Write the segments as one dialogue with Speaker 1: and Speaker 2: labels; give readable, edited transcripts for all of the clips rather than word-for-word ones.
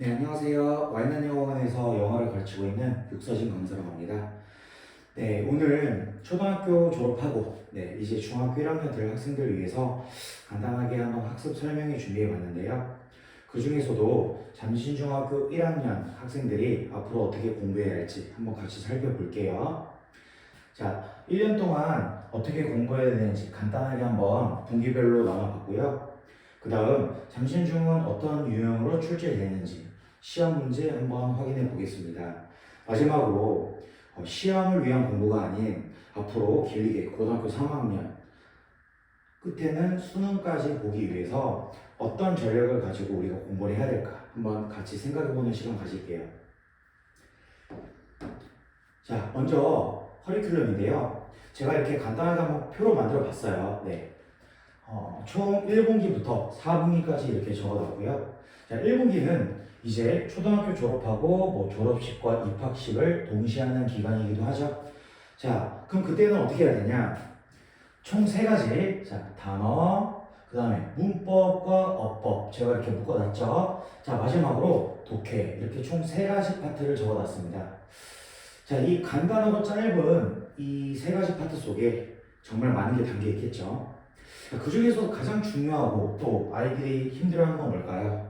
Speaker 1: 네, 안녕하세요. 와이난 영어원에서 영어를 가르치고 있는 육서진 강사라고 합니다. 네, 오늘 초등학교 졸업하고 이제 중학교 1학년 될 학생들을 위해서 간단하게 한번 학습 설명회 준비해 봤는데요. 그 중에서도 잠신중학교 1학년 학생들이 앞으로 어떻게 공부해야 할지 한번 같이 살펴볼게요. 자, 1년 동안 어떻게 공부해야 되는지 간단하게 한번 분기별로 나눠봤고요. 그 다음 잠신중은 어떤 유형으로 출제되는지 시험 문제 한번 확인해 보겠습니다. 마지막으로 시험을 위한 공부가 아닌 앞으로 길게 고등학교 3학년 끝에는 수능까지 보기 위해서 어떤 전략을 가지고 우리가 공부를 해야 될까 한번 같이 생각해 보는 시간 가질게요. 자, 먼저 커리큘럼인데요. 제가 이렇게 간단하게 한번 표로 만들어 봤어요. 네. 총 1분기부터 4분기까지 이렇게 적어놨고요. 자, 1분기는 이제 초등학교 졸업하고 뭐 졸업식과 입학식을 동시에 하는 기간이기도 하죠. 자, 그럼 그때는 어떻게 해야 되냐? 총 3가지. 자, 단어, 그 다음에 문법과 어법. 제가 이렇게 묶어놨죠. 자, 마지막으로 독해. 이렇게 총 3가지 파트를 적어놨습니다. 자, 이 간단하고 짧은 이 3가지 파트 속에 정말 많은 게 담겨 있겠죠. 그 중에서 가장 중요하고 또 아이들이 힘들어하는 건 뭘까요?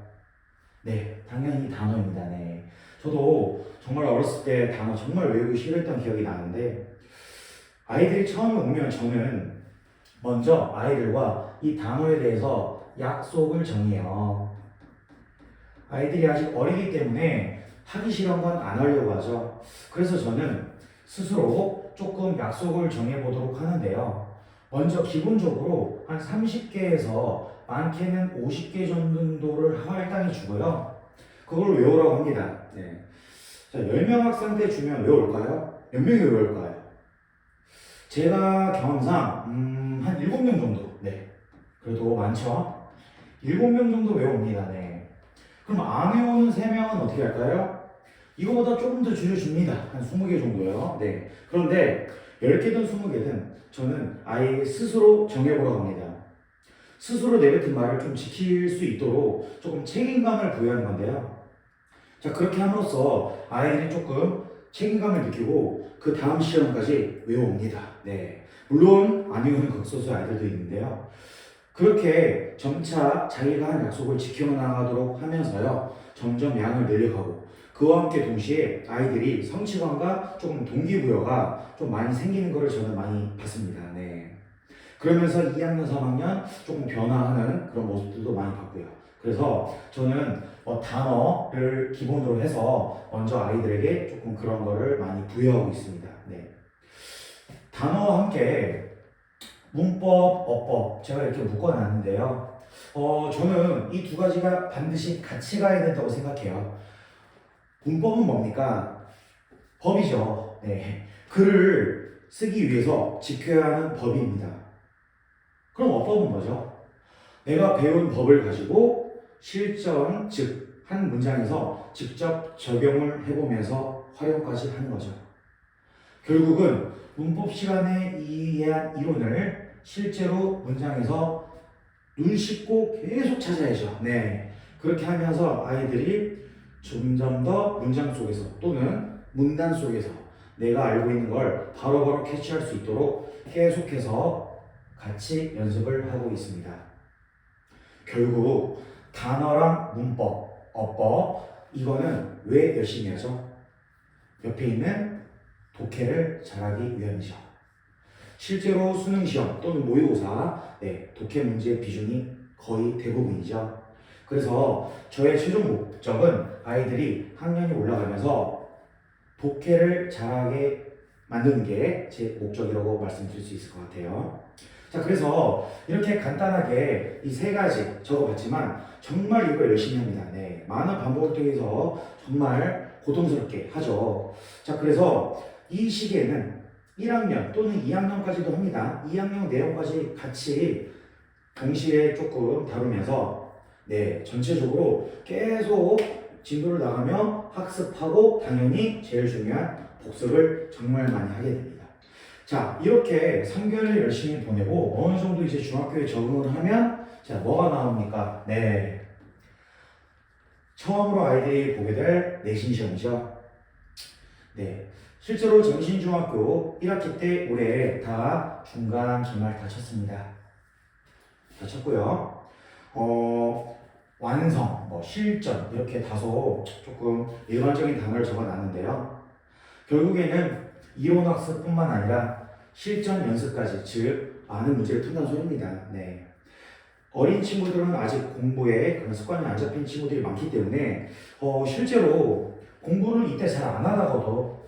Speaker 1: 네, 당연히 단어입니다. 네. 저도 정말 어렸을 때 단어 정말 외우기 싫어했던 기억이 나는데 아이들이 처음에 오면 저는 먼저 아이들과 이 단어에 대해서 약속을 정해요. 아이들이 아직 어리기 때문에 하기 싫은 건 안 하려고 하죠. 그래서 저는 스스로 조금 약속을 정해보도록 하는데요. 먼저 기본적으로 한 30개에서 많게는 50개 정도를 할당해 주고요. 그걸 외우라고 합니다. 네. 자, 10명 학생한테 주면 외울까요? 몇 명이 외울까요? 제가 경험상 한 7명 정도. 네. 그래도 많죠? 7명 정도 외웁니다. 네. 그럼 안 외우는 3명은 어떻게 할까요? 이거보다 조금 더 줄여줍니다. 한 20개 정도요. 네. 그런데 10개든 20개든 저는 아예 스스로 정해보라고 합니다. 스스로 내뱉은 말을 좀 지킬 수 있도록 조금 책임감을 부여하는 건데요. 자, 그렇게 함으로써 아이들이 조금 책임감을 느끼고 그 다음 시험까지 외워옵니다. 네. 물론 안 외우는 극소수 아이들도 있는데요. 그렇게 점차 자기가 한 약속을 지켜나가도록 하면서요. 점점 양을 늘려가고 그와 함께 동시에 아이들이 성취감과 조금 동기부여가 좀 많이 생기는 것을 저는 많이 봤습니다. 네. 그러면서 2학년, 3학년 조금 변화하는 그런 모습들도 많이 봤고요. 그래서 저는 단어를 기본으로 해서 먼저 아이들에게 조금 그런 거를 많이 부여하고 있습니다. 네. 단어와 함께 문법, 어법 제가 이렇게 묶어놨는데요. 저는 이 2가지가 반드시 같이 가야 된다고 생각해요. 문법은 뭡니까? 법이죠. 네. 글을 쓰기 위해서 지켜야 하는 법입니다. 그럼 어법은 뭐죠? 내가 배운 법을 가지고 실전, 즉 한 문장에서 직접 적용을 해보면서 활용까지 하는 거죠. 결국은 문법 시간에 이해한 이론을 실제로 문장에서 눈 씻고 계속 찾아야죠. 네. 그렇게 하면서 아이들이 점점 더 문장 속에서 또는 문단 속에서 내가 알고 있는 걸 바로바로 캐치할 수 있도록 계속해서 같이 연습을 하고 있습니다. 결국 단어랑 문법, 어법 이거는 왜 열심히 하죠? 옆에 있는 독해를 잘하기 위함이죠. 실제로 수능시험 또는 모의고사 독해 문제의 비중이 거의 대부분이죠. 그래서 저의 최종 목적은 아이들이 학년이 올라가면서 독해를 잘하게 만드는 게 제 목적이라고 말씀드릴 수 있을 것 같아요. 자, 그래서 이렇게 간단하게 이 3가지 적어봤지만 정말 이걸 열심히 합니다. 네, 많은 반복을 통해서 정말 고통스럽게 하죠. 자, 그래서 이 시기에는 1학년 또는 2학년까지도 합니다. 2학년 내용까지 같이 동시에 조금 다루면서 전체적으로 계속 진도를 나가며 학습하고 당연히 제일 중요한 복습을 정말 많이 하게 됩니다. 자, 이렇게 3개월을 열심히 보내고 어느 정도 이제 중학교에 적응을 하면 자, 뭐가 나옵니까? 네. 처음으로 아이들이 보게 될 내신 시험이죠. 네. 실제로 정신중학교 1학기 때 올해 다 중간 기말 다 쳤습니다. 다 쳤고요. 완성, 실전 이렇게 다소 조금 일반적인 단어를 적어놨는데요. 결국에는 이론학습뿐만 아니라 실전 연습까지, 즉 많은 문제를 푼다는 소리입니다. 네. 어린 친구들은 아직 공부에 그런 습관이 안 잡힌 친구들이 많기 때문에 실제로 공부를 이때 잘 안 하다가도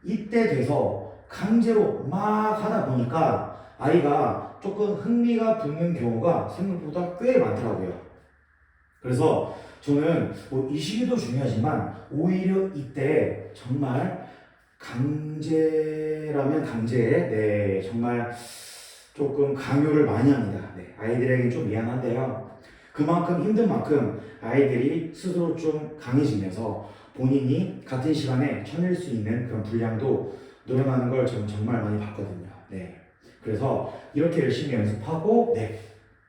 Speaker 1: 이때 돼서 강제로 막 하다 보니까 아이가 조금 흥미가 붙는 경우가 생각보다 꽤 많더라고요. 그래서 저는 이 시기도 중요하지만 오히려 이때 정말 강제라면 강제에 정말 조금 강요를 많이 합니다. 아이들에게 좀 미안한데요. 그만큼 힘든 만큼 아이들이 스스로 좀 강해지면서 본인이 같은 시간에 쳐낼 수 있는 그런 분량도 늘어나는 걸 저는 정말 많이 봤거든요. 그래서 이렇게 열심히 연습하고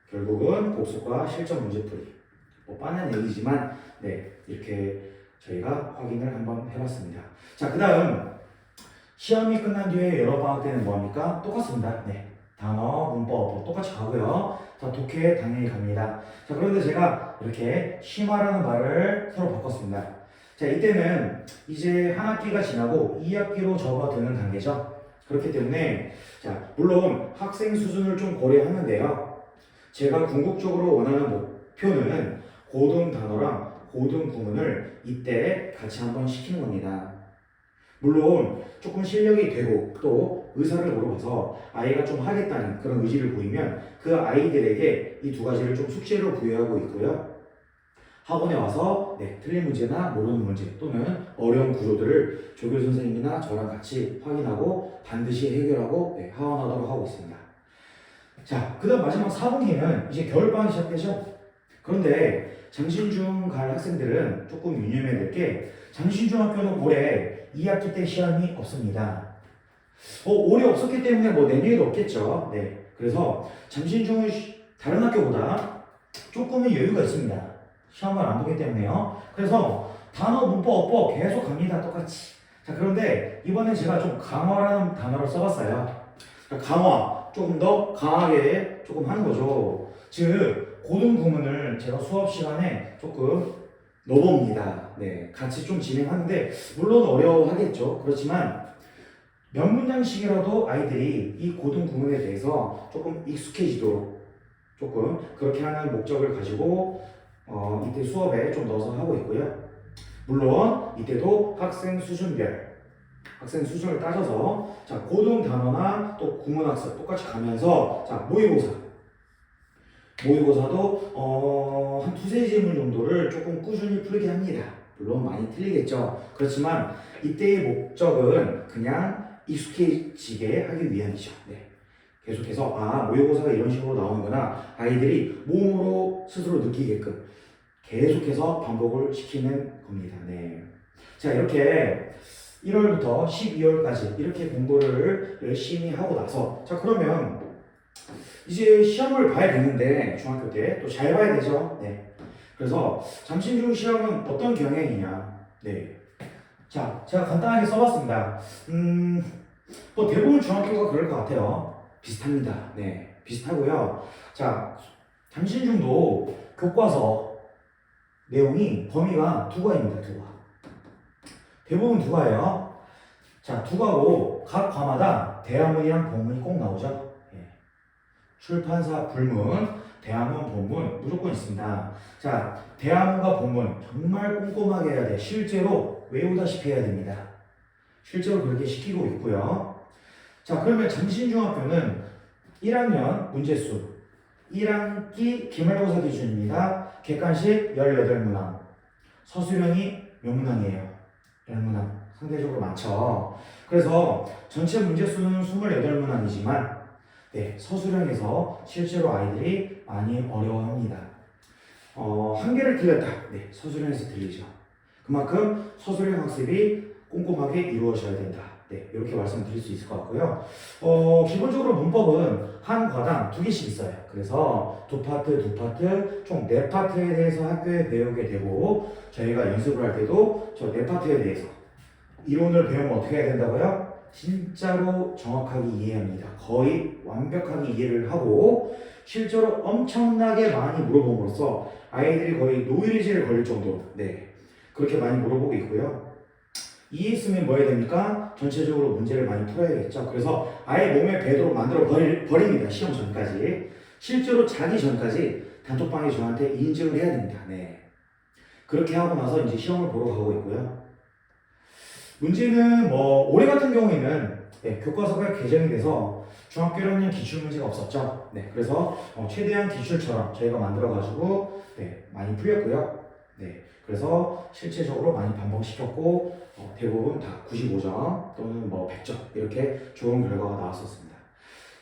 Speaker 1: 결국은 복습과 실전 문제풀이 뻔한 얘기지만 이렇게 저희가 확인을 한번 해봤습니다. 자, 그 다음 시험이 끝난 뒤에 여러 방학 때는 뭐합니까? 똑같습니다. 단어, 문법 똑같이 가고요. 자, 독해 당연히 갑니다. 자, 그런데 제가 이렇게 심화라는 말을 새로 바꿨습니다. 자, 이때는 이제 한 학기가 지나고 2학기로 접어드는 단계죠. 그렇기 때문에 자, 물론 학생 수준을 좀 고려하는데요. 제가 궁극적으로 원하는 목표는 고등 단어랑 고등 구문을 이때 같이 한번 시키는 겁니다. 물론 조금 실력이 되고 또 의사를 물어봐서 아이가 좀 하겠다는 그런 의지를 보이면 그 아이들에게 이 두 가지를 좀 숙제로 부여하고 있고요. 학원에 와서 틀린 문제나 모르는 문제 또는 어려운 구조들을 조교 선생님이나 저랑 같이 확인하고 반드시 해결하고 하원하도록 하고 있습니다. 자, 그 다음 마지막 4분기는 이제 겨울방학이 시작되죠. 그런데 장신중 갈 학생들은 조금 유념해야 될 게 장신중학교는 올해 2학기 때 시험이 없습니다. 올해 없었기 때문에 내년에도 없겠죠. 그래서 장신중은 다른 학교보다 조금의 여유가 있습니다. 시험을 안 보기 때문에요. 그래서 단어, 문법, 어법 계속 갑니다. 똑같이. 자, 그런데 이번에 제가 좀 강화라는 단어를 써봤어요. 강화, 조금 더 강하게 조금 하는 거죠. 즉, 고등 구문을 제가 수업 시간에 조금 넣어봅니다. 같이 좀 진행하는데, 물론 어려워하겠죠. 그렇지만, 몇 문장씩이라도 아이들이 이 고등 구문에 대해서 조금 익숙해지도록 조금 그렇게 하는 목적을 가지고 이때 수업에 좀 넣어서 하고 있고요. 물론 이때도 학생 수준별 학생 수준을 따져서 자, 고등 단어나 또 구문학습 똑같이 가면서 자, 모의고사도 한 두세 질문 정도를 조금 꾸준히 풀게 합니다. 물론 많이 틀리겠죠. 그렇지만 이때의 목적은 그냥 익숙해지게 하기 위함이죠. 계속해서 모의고사가 이런 식으로 나오는구나 아이들이 몸으로 스스로 느끼게끔 계속해서 반복을 시키는 겁니다. 자, 이렇게 1월부터 12월까지 이렇게 공부를 열심히 하고 나서 자, 그러면 이제 시험을 봐야 되는데 중학교 때 또 잘 봐야 되죠. 그래서 장신중 시험은 어떤 경향이냐. 자, 제가 간단하게 써봤습니다. 대부분 중학교가 그럴 것 같아요. 비슷합니다. 비슷하고요. 자, 장신중도 교과서 내용이 범위가 두 과입니다. 두 과. 대부분 두 과예요. 자, 두 과고 각 과마다 대화문이랑 본문이 꼭 나오죠. 출판사 불문, 대화문, 본문 무조건 있습니다. 자, 대화문과 본문 정말 꼼꼼하게 해야 돼. 실제로 외우다시피 해야 됩니다. 실제로 그렇게 시키고 있고요. 자, 그러면 장신중학교는 1학년 문제수 1학기 기말고사 기준입니다. 객관식 18문항, 서술형이 몇 문항이에요? 10문항. 상대적으로 많죠. 그래서 전체 문제수는 28문항이지만 서술형에서 실제로 아이들이 많이 어려워합니다. 한 개를 틀렸다. 서술형에서 틀리죠. 그만큼 서술형 학습이 꼼꼼하게 이루어져야 된다. 네, 이렇게 말씀드릴 수 있을 것 같고요. 기본적으로 문법은 한 과당 2개씩 있어요. 그래서 두 파트, 총 4파트에 대해서 학교에 배우게 되고, 저희가 연습을 할 때도 저 4파트에 대해서 이론을 배우면 어떻게 해야 된다고요? 진짜로 정확하게 이해합니다. 거의 완벽하게 이해를 하고, 실제로 엄청나게 많이 물어봄으로써 아이들이 거의 노이즈에 걸릴 정도로, 네, 그렇게 많이 물어보고 있고요. 이해했으면 뭐 해야 됩니까? 전체적으로 문제를 많이 풀어야겠죠. 그래서 아예 몸에 배도록 만들어 버립니다. 시험 전까지. 실제로 자기 전까지 단톡방에 저한테 인증을 해야 됩니다. 네. 그렇게 하고 나서 이제 시험을 보러 가고 있고요. 문제는 뭐 올해 같은 경우에는 네, 교과서가 개정이 돼서 중학교 1학년 기출 문제가 없었죠. 네, 그래서 최대한 기출처럼 저희가 만들어가지고 네, 많이 풀렸고요. 네, 그래서 실제적으로 많이 반복시켰고 대부분 다 95점 또는 뭐 100점 이렇게 좋은 결과가 나왔었습니다.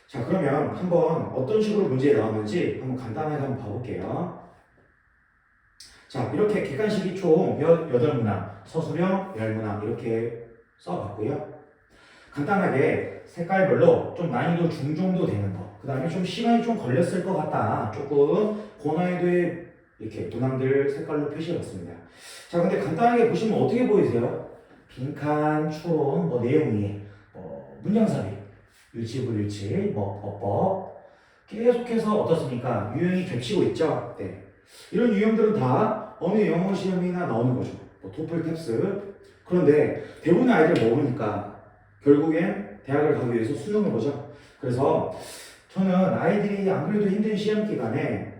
Speaker 1: 자, 그러면 한번 어떤 식으로 문제 나왔는지 한번 간단하게 한번 봐볼게요. 자, 이렇게 객관식이 총 8문항, 서술형 10문항 이렇게 써봤고요. 간단하게 색깔별로 좀 난이도 중정도 되는 거, 그 다음에 좀 시간이 좀 걸렸을 것 같다, 조금 고난이도의 이렇게 문항들 색깔로 표시해봤습니다. 자, 근데 간단하게 보시면 어떻게 보이세요? 빈칸, 추론, 뭐 내용이, 문장삽입, 일치불일치, 어법 계속해서 어떻습니까? 유형이 겹치고 있죠? 네. 이런 유형들은 다 어느 영어 시험이나 나오는 거죠. 뭐 토플, 탭스. 그런데 대부분의 아이들 먹으니까 결국엔 대학을 가기 위해서 수능을 보죠. 그래서 저는 아이들이 안 그래도 힘든 시험 기간에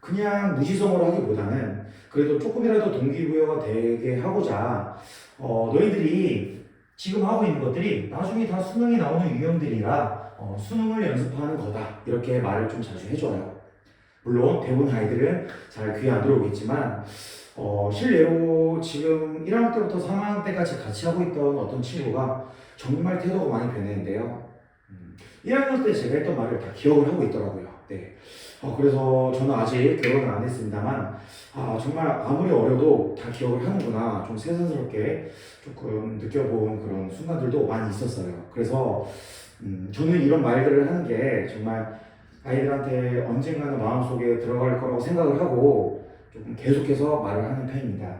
Speaker 1: 그냥 무지성으로 하기보다는 그래도 조금이라도 동기부여가 되게 하고자 너희들이 지금 하고 있는 것들이 나중에 다 수능이 나오는 유형들이라 수능을 연습하는 거다 이렇게 말을 좀 자주 해줘요. 물론 대부분 아이들은 잘 귀에 안 들어오겠지만 실례로 지금 1학년 때부터 3학년 때까지 같이 하고 있던 어떤 친구가 정말 태도가 많이 변했는데요. 1학년 때 제가 했던 말을 다 기억을 하고 있더라고요. 네. 그래서 저는 아직 결혼을 안 했습니다만 정말 아무리 어려도 다 기억을 하는구나 좀 새삼스럽게 조금 느껴본 그런 순간들도 많이 있었어요. 그래서 저는 이런 말들을 하는 게 정말 아이들한테 언젠가는 마음속에 들어갈 거라고 생각을 하고 조금 계속해서 말을 하는 편입니다.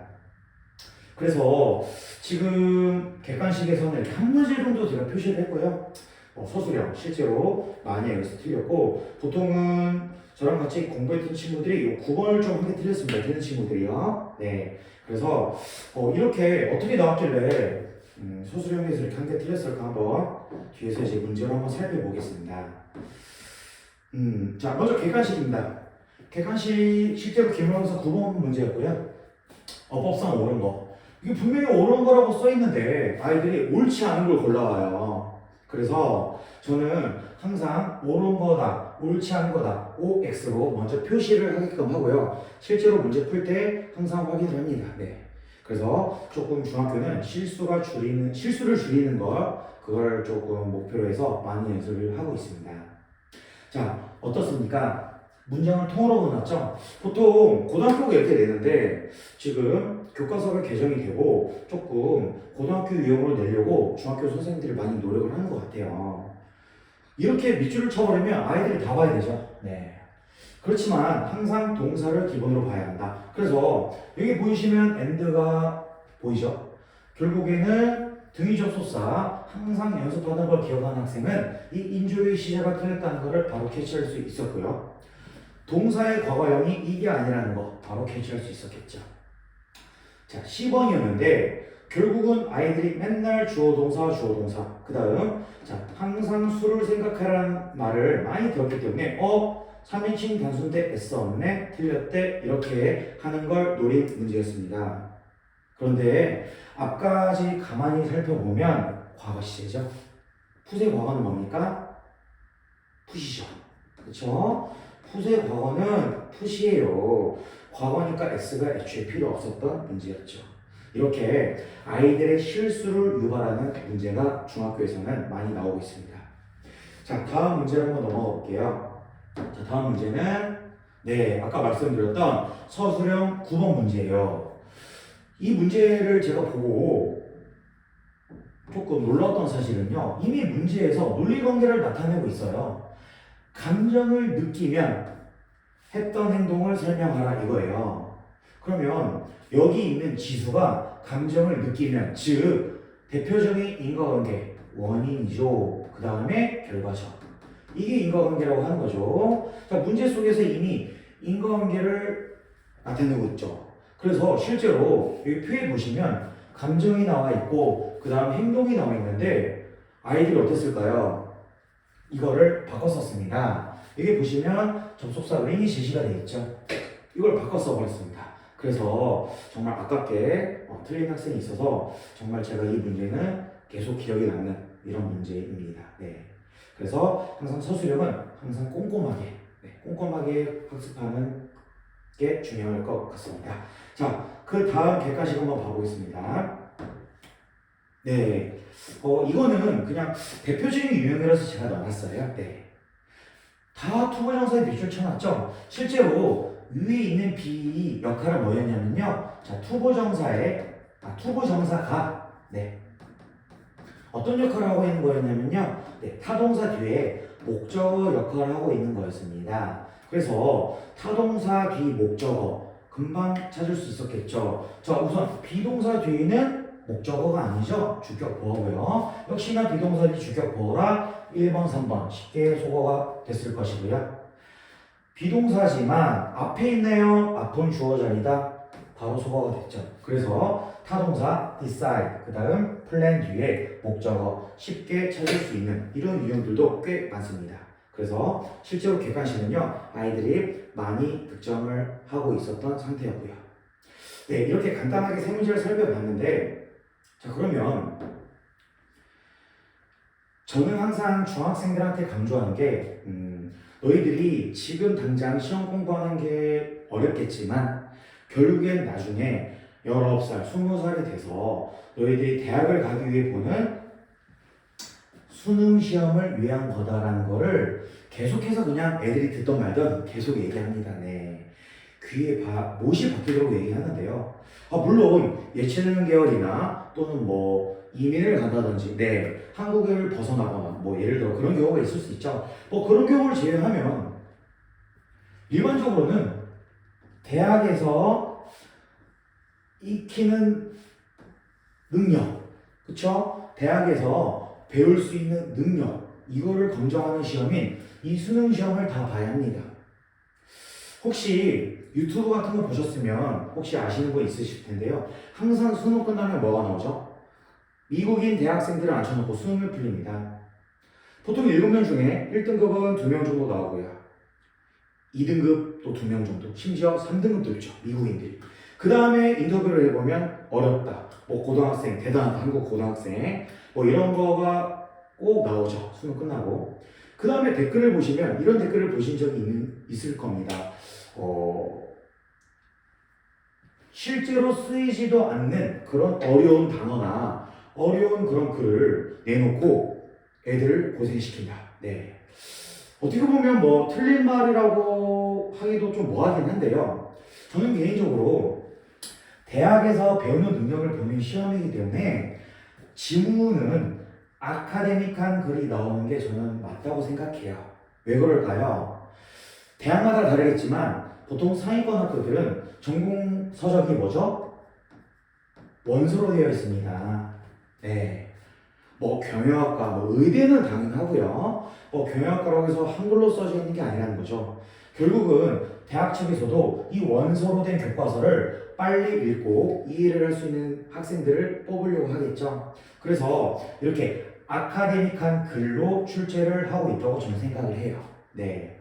Speaker 1: 그래서 지금 객관식에서는 이렇게 한 문제 정도 제가 표시를 했고요. 서술형 실제로 많이 여기서 틀렸고 보통은 저랑 같이 공부했던 친구들이 9번을 좀 한 개 틀렸습니다. 틀린 친구들이요. 네. 그래서 이렇게 어떻게 나왔길래 서술형에서 이렇게 한 개 틀렸을까 한번 뒤에서 이제 문제를 한번 살펴보겠습니다. 자, 먼저 객관식입니다. 객관식 실제로 기말고사 9번 문제였고요. 어법상 옳은 거. 이게 분명히 옳은 거라고 써 있는데 아이들이 옳지 않은 걸 골라와요. 그래서 저는 항상 옳은 거다, 옳지 않은 거다, OX로 먼저 표시를 하게끔 하고요. 실제로 문제 풀 때 항상 확인을 합니다. 네. 그래서 조금 중학교는 실수를 줄이는 그걸 조금 목표로 해서 많이 연습을 하고 있습니다. 자, 어떻습니까? 문장을 통으로 넣어놨죠? 보통 고등학교가 이렇게 내는데 지금 교과서가 개정이 되고 조금 고등학교 유형으로 내려고 중학교 선생님들이 많이 노력을 하는 것 같아요. 이렇게 밑줄을 쳐버리면 아이들이 다 봐야 되죠. 네. 그렇지만 항상 동사를 기본으로 봐야 한다. 그래서 여기 보이시면 and가 보이죠? 결국에는 등위 접속사 항상 연습하는 걸 기억하는 학생은 이 인조의 시제가 틀렸다는 것을 바로 캐치할 수 있었고요. 동사의 과거형이 이게 아니라는 거 바로 캐치할 수 있었겠죠. 자, 10번이었는데 결국은 아이들이 맨날 주어 동사 그 다음 자 항상 수를 생각하라는 말을 많이 들었기 때문에 3인칭 단수인데 S 없네 틀렸대 이렇게 하는 걸 노린 문제였습니다. 그런데 앞까지 가만히 살펴보면 과거 시제죠. 푸세 과거는 뭡니까? 푸시죠. 그렇죠? 푸세 과거는 푸시예요. 과거니까 X가 애초에 필요 없었던 문제였죠. 이렇게 아이들의 실수를 유발하는 문제가 중학교에서는 많이 나오고 있습니다. 자, 다음 문제를 한번 넘어가 볼게요. 자, 다음 문제는 아까 말씀드렸던 서술형 9번 문제예요. 이 문제를 제가 보고 조금 놀라웠던 사실은요. 이미 문제에서 논리관계를 나타내고 있어요. 감정을 느끼면 했던 행동을 설명하라 이거예요. 그러면 여기 있는 지수가 감정을 느끼면, 즉 대표적인 인과관계 원인이죠. 그 다음에 결과죠. 이게 인과관계라고 하는 거죠. 자, 문제 속에서 이미 인과관계를 나타내고 있죠. 그래서 실제로 여기 표에 보시면 감정이 나와 있고 그 다음 행동이 나와 있는데 아이들이 어땠을까요? 이거를 바꿔 썼습니다. 여기 보시면 접속사 링이 제시가 되어 있죠. 이걸 바꿔 써버렸습니다. 그래서 정말 아깝게 틀린 학생이 있어서 정말 제가 이 문제는 계속 기억에 남는 이런 문제입니다. 네. 그래서 항상 서술형은 항상 꼼꼼하게, 꼼꼼하게 학습하는 게 중요할 것 같습니다. 자, 그 다음 객관식 한번 봐보겠습니다. 네. 이거는 그냥 대표적인 유형이라서 제가 넣어놨어요. 네. 다 투부정사에 밑줄 쳐놨죠? 실제로 위에 있는 B 역할은 뭐였냐면요. 자, 투부정사가, 네. 어떤 역할을 하고 있는 거였냐면요. 네, 타동사 뒤에 목적어 역할을 하고 있는 거였습니다. 그래서 타동사 뒤 목적어 금방 찾을 수 있었겠죠. 자, 우선 비동사 뒤에는 목적어가 아니죠. 주격 보어고요. 역시나 비동사 뒤 주격 보어라 1번, 3번 쉽게 소거가 됐을 것이고요. 비동사지만 앞에 있네요. 앞은 주어 자리다. 바로 소거가 됐죠. 그래서 타동사 decide 그 다음 plan 뒤에 목적어 쉽게 찾을 수 있는 이런 유형들도 꽤 많습니다. 그래서 실제로 객관식은요 아이들이 많이 득점을 하고 있었던 상태였고요. 네, 이렇게 간단하게 세 문제를 살펴봤는데, 자, 그러면 저는 항상 중학생들한테 강조하는 게 너희들이 지금 당장 시험 공부하는 게 어렵겠지만 결국엔 나중에 19살, 20살이 돼서 너희들이 대학을 가기 위해 보는 수능 시험을 위한 거다라는 거를 계속해서 그냥 애들이 듣던 말던 계속 얘기합니다. 네. 귀에 못이 박히도록 얘기하는데요. 물론 예체능 계열이나 또는 뭐 이민을 간다든지, 네, 한국을 벗어나거나 뭐 예를 들어 그런 경우가 있을 수 있죠. 그런 경우를 제외하면 일반적으로는 대학에서 익히는 능력, 그쵸? 대학에서 배울 수 있는 능력, 이거를 검증하는 시험인 이 수능 시험을 다 봐야 합니다. 혹시 유튜브 같은 거 보셨으면 혹시 아시는 분 있으실 텐데요. 항상 수능 끝나면 뭐가 나오죠? 미국인 대학생들을 앉혀놓고 수능을 풀립니다. 보통 7명 중에 1등급은 2명 정도 나오고요. 2등급 또 2명 정도, 심지어 3등급도 있죠. 미국인들이. 그 다음에 인터뷰를 해보면 어렵다. 뭐 고등학생, 대단한 한국 고등학생, 뭐 이런 거가 꼭 나오죠. 수능 끝나고. 그 다음에 댓글을 보시면 이런 댓글을 보신 적이 있을 겁니다. 실제로 쓰이지도 않는 그런 어려운 단어나 어려운 그런 글을 내놓고 애들을 고생시킨다. 네. 어떻게 보면 뭐 틀린 말이라고 하기도 좀 뭐하긴 한데요. 저는 개인적으로 대학에서 배우는 능력을 보는 시험이기 때문에 지문은 아카데믹한 글이 나오는 게 저는 맞다고 생각해요. 왜 그럴까요? 대학마다 다르겠지만 보통 상위권 학교들은 전공 서적이 뭐죠? 원서로 되어 있습니다. 네. 뭐 경영학과, 뭐 의대는 당연하고요. 경영학과라고 해서 한글로 써져 있는 게 아니라는 거죠. 결국은 대학 측에서도 이 원서로 된 교과서를 빨리 읽고 이해를 할 수 있는 학생들을 뽑으려고 하겠죠. 그래서 이렇게 아카데믹한 글로 출제를 하고 있다고 저는 생각을 해요. 네.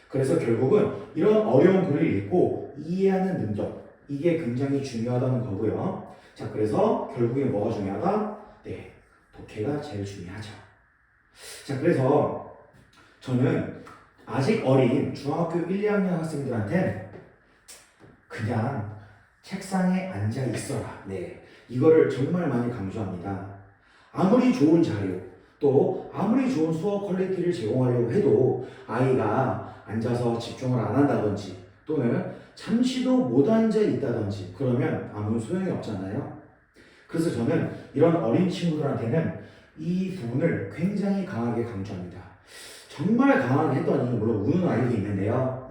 Speaker 1: 그래서 결국은 이런 어려운 글을 읽고 이해하는 능력, 이게 굉장히 중요하다는 거고요. 자, 그래서 결국에 뭐가 중요하다? 네, 독해가 제일 중요하죠. 자, 그래서 저는 아직 어린 중학교 1, 2학년 학생들한테 그냥 책상에 앉아 있어라. 네, 이거를 정말 많이 강조합니다. 아무리 좋은 자료, 또 아무리 좋은 수업 퀄리티를 제공하려고 해도 아이가 앉아서 집중을 안 한다든지 또는 잠시도 못 앉아 있다든지 그러면 아무 소용이 없잖아요. 그래서 저는 이런 어린 친구들한테는 이 부분을 굉장히 강하게 강조합니다. 정말 강하게 했더니 물론 우는 아이도 있는데요.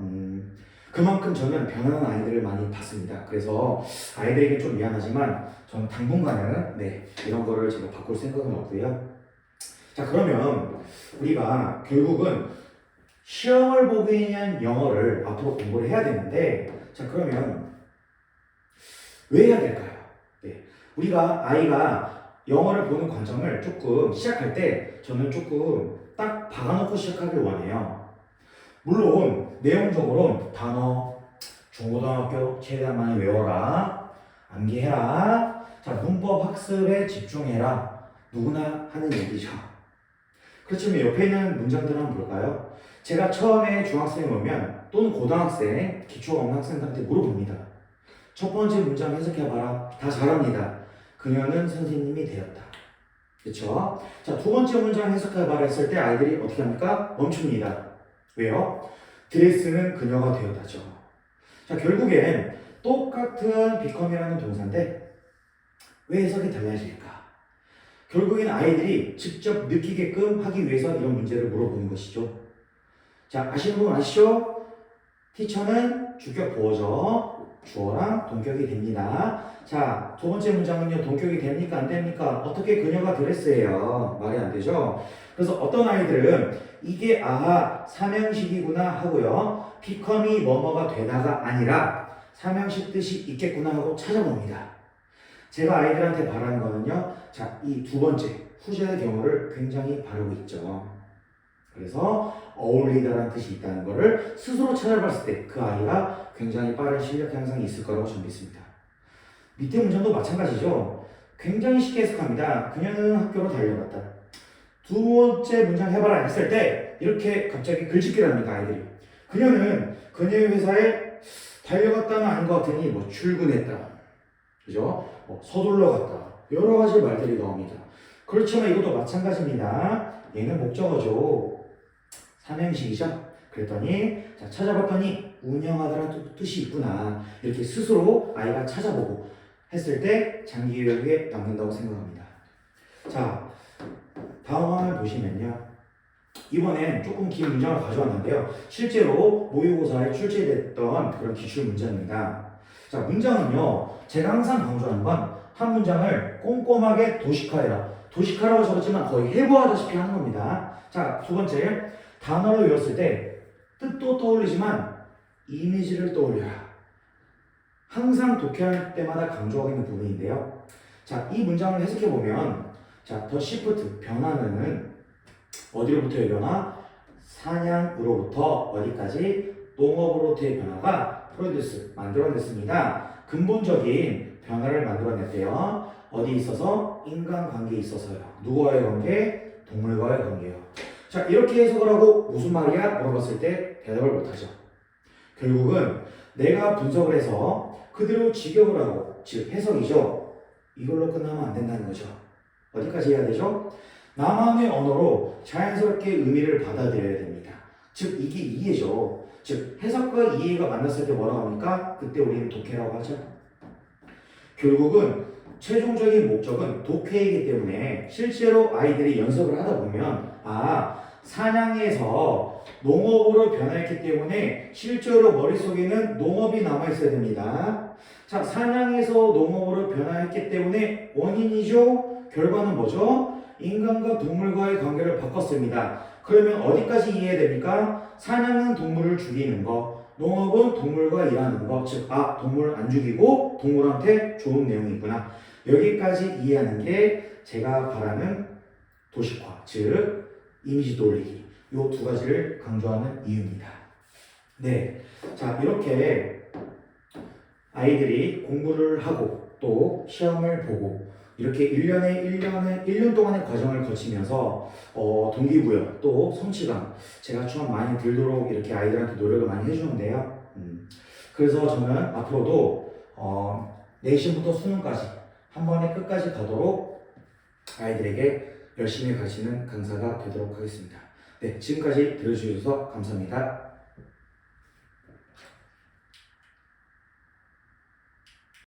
Speaker 1: 그만큼 저는 변하는 아이들을 많이 봤습니다. 그래서 아이들에게 좀 미안하지만 저는 당분간은 이런 거를 제가 바꿀 생각은 없고요. 자, 그러면 우리가 결국은 시험을 보기 위한 영어를 앞으로 공부를 해야 되는데, 자, 그러면 왜 해야 될까요? 우리가 아이가 영어를 보는 과정을 조금 시작할 때 저는 조금 딱 박아놓고 시작하길 원해요. 물론 내용적으로는 단어, 중고등학교 최대한 많이 외워라, 암기해라, 자, 문법 학습에 집중해라, 누구나 하는 얘기죠. 그렇지만 옆에 있는 문장들 한번 볼까요? 제가 처음에 중학생에 오면 또는 고등학생, 기초가 없는 학생들한테 물어봅니다. 첫 번째 문장 해석해봐라. 다 잘합니다. 그녀는 선생님이 되었다. 그렇죠? 자, 두 번째 문장 해석해봐라 했을 때 아이들이 어떻게 합니까? 멈춥니다. 왜요? 드레스는 그녀가 되었다죠. 자, 결국엔 똑같은 become이라는 동사인데 왜 해석이 달라질까? 결국엔 아이들이 직접 느끼게끔 하기 위해서 이런 문제를 물어보는 것이죠. 자, 아시는 분 아시죠? 티처는 주격 보어죠. 주어랑 동격이 됩니다. 자, 두 번째 문장은요, 동격이 됩니까? 안 됩니까? 어떻게 그녀가 드레스예요? 말이 안 되죠? 그래서 어떤 아이들은 이게 아하, 삼형식이구나 하고요. become이 뭐뭐가 되다가 아니라 삼형식 뜻이 있겠구나 하고 찾아봅니다. 제가 아이들한테 바라는 거는요, 자, 이 두 번째, 후자의 경우를 굉장히 바르고 있죠. 그래서 어울리다라는 뜻이 있다는 것을 스스로 찾아봤을 때 그 아이가 굉장히 빠른 실력 향상이 있을 거라고 저는 믿습니다. 밑에 문장도 마찬가지죠. 굉장히 쉽게 해석합니다. 그녀는 학교로 달려갔다. 두 번째 문장 해봐라 했을 때 이렇게 갑자기 글짓기를 합니다. 아이들이. 그녀는 그녀의 회사에 달려갔다는 아닌 것 같으니 뭐 출근했다. 그죠? 뭐 서둘러 갔다. 여러 가지 말들이 나옵니다. 그렇지만 이것도 마찬가지입니다. 얘는 목적어죠. 삼형식이죠. 그랬더니 자, 찾아봤더니 운영하다라는 뜻이 있구나. 이렇게 스스로 아이가 찾아보고 했을 때 장기 교육에 남는다고 생각합니다. 자, 다음 화면 보시면요. 이번엔 조금 긴 문장을 가져왔는데요. 실제로 모의고사에 출제됐던 그런 기출 문장입니다. 자, 문장은요. 제가 항상 강조하는 건 한 문장을 꼼꼼하게 도식화해라. 도식화라고 적었지만 거의 해부하다시피 하는 겁니다. 자, 두 번째, 단어를 외웠을 때 뜻도 떠올리지만 이미지를 떠올려라. 항상 독해할 때마다 강조하고 있는 부분인데요. 자, 이 문장을 해석해보면 자, 더 시프트, 변화는 어디로부터의 변화? 사냥으로부터 어디까지? 농업으로부터의 변화가 프로듀스, 만들어냈습니다. 근본적인 변화를 만들어냈대요. 어디 있어서? 인간관계에 있어서요. 누구와의 관계? 동물과의 관계요. 자, 이렇게 해석을 하고 무슨 말이야? 물어봤을 때 대답을 못하죠. 결국은 내가 분석을 해서 그대로 직역을 하고, 즉 해석이죠. 이걸로 끝나면 안 된다는 거죠. 어디까지 해야 되죠? 나만의 언어로 자연스럽게 의미를 받아들여야 됩니다. 즉 이게 이해죠. 즉 해석과 이해가 만났을 때 뭐라고 합니까? 그때 우리는 독해라고 하죠. 결국은 최종적인 목적은 독해이기 때문에 실제로 아이들이 연습을 하다 보면 사냥에서 농업으로 변화했기 때문에 실제로 머릿속에는 농업이 남아있어야 됩니다. 자, 사냥에서 농업으로 변화했기 때문에 원인이죠. 결과는 뭐죠? 인간과 동물과의 관계를 바꿨습니다. 그러면 어디까지 이해해야 됩니까? 사냥은 동물을 죽이는 거, 농업은 동물과 일하는 거, 즉 동물 안 죽이고 동물한테 좋은 내용이 있구나. 여기까지 이해하는 게 제가 바라는 도식화, 즉 이미지 돌리기, 이 두 가지를 강조하는 이유입니다. 네, 자, 이렇게 아이들이 공부를 하고 또 시험을 보고 이렇게 1년 동안의 과정을 거치면서 동기부여 또 성취감 제가 좀 많이 들도록 이렇게 아이들한테 노력을 많이 해주는데요. 그래서 저는 앞으로도 내신부터 수능까지 한 번에 끝까지 가도록 아이들에게 열심히 가르치는 강사가 되도록 하겠습니다. 네, 지금까지 들어주셔서 감사합니다.